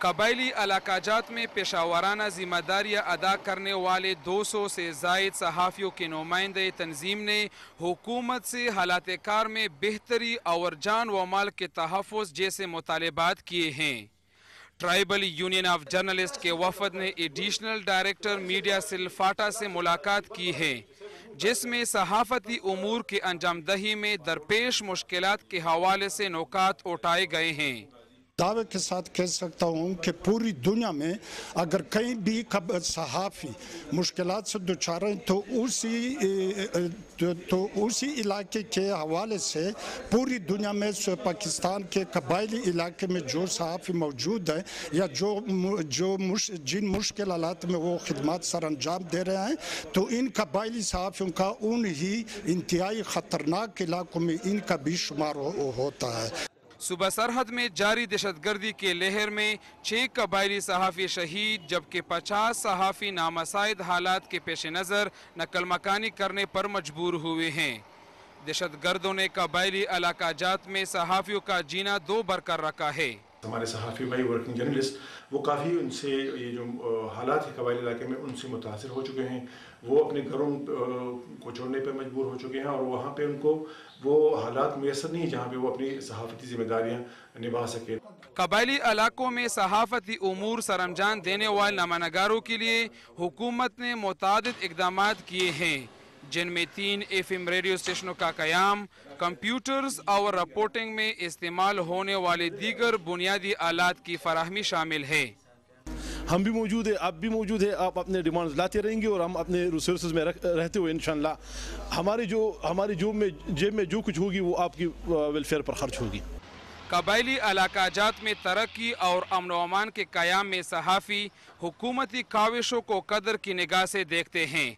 قبائلی علاقہ جات میں پیشہ ورانہ ذمہ داریاں ادا کرنے والے 200 سے زائد صحافیوں کے نمائندے تنظیم نے حکومت سے حالات کار میں بہتری اور جان و مال کے تحفظ جیسے مطالبات کیے ہیں۔ ٹرائبل یونین آف جرنلسٹ کے وفد نے additional director media cell FATA سے ملاقات کی ہے، جس میں صحافتی امور کے انجام دہی میں درپیش مشکلات کے حوالے سے نکات اٹھائے گئے ہیں۔ دعوے کے ساتھ کہہ سکتا ہوں کہ پوری دنیا میں اگر کہیں بھی صحافی مشکلات سے دوچار ہیں تو اسی علاقے کے حوالے سے پوری دنیا میں پاکستان کے قبائلی علاقے میں جو صحافی موجود ہیں یا جن مشکلات میں وہ خدمات سر انجام دے رہے ہیں تو ان قبائلی صحافیوں کا ان ہی انتہائی خطرناک علاقوں میں ان کا بھی شمار ہوتا ہے۔ صوبہ سرحد میں جاری دہشت گردی کے لہر میں 6 قبائلی صحافی شہید جبکہ 50 صحافی نامساعد حالات کے پیش نظر نقل مکانی کرنے پر مجبور ہوئے ہیں۔ دہشت گردوں نے قبائلی علاقہ جات میں صحافیوں کا جینا دوبر کر رکھا ہے۔ ہمارے صحافی بھائی ورکنگ جرنلسٹ وہ کافی ان سے یہ جو حالات ہیں قبائلی علاقے میں ان سے متاثر ہو چکے ہیں، وہ اپنے گھروں کو چھوڑنے پہ مجبور ہو چکے ہیں اور وہاں پہ ان کو وہ حالات میسر نہیں جہاں پہ وہ اپنی صحافتی ذمہ داریاں نبھا سکے۔ قبائلی علاقوں میں صحافتی امور سر انجام دینے والے نامہ نگاروں کے لیے حکومت نے متعدد اقدامات کیے ہیں، جن میں 3 FM ریڈیو اسٹیشنوں کا قیام، کمپیوٹرز اور رپورٹنگ میں استعمال ہونے والے دیگر بنیادی آلات کی فراہمی شامل ہے۔ ہم بھی موجود ہیں، آپ بھی موجود ہیں، آپ اپنے ڈیمانڈز لاتے رہیں گے اور ہم اپنے ریسورسز میں رہتے ہوئے انشاءاللہ ہماری جیب میں جو کچھ ہوگی وہ آپ کی ویلفیئر پر خرچ ہوگی۔ قبائلی علاقہ جات میں ترقی اور امن و امان کے قیام میں صحافی حکومتی کاوشوں کو قدر کی نگاہ سے دیکھتے ہیں،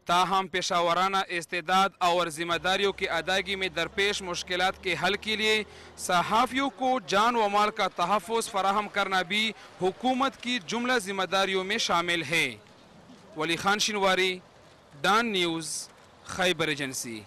تاہم پیشہ ورانہ استعداد اور ذمہ داریوں کی ادائیگی میں درپیش مشکلات کے حل کے لیے صحافیوں کو جان و مال کا تحفظ فراہم کرنا بھی حکومت کی جملہ ذمہ داریوں میں شامل ہے۔ ولی خان شنواری، ڈان نیوز، خیبر ایجنسی۔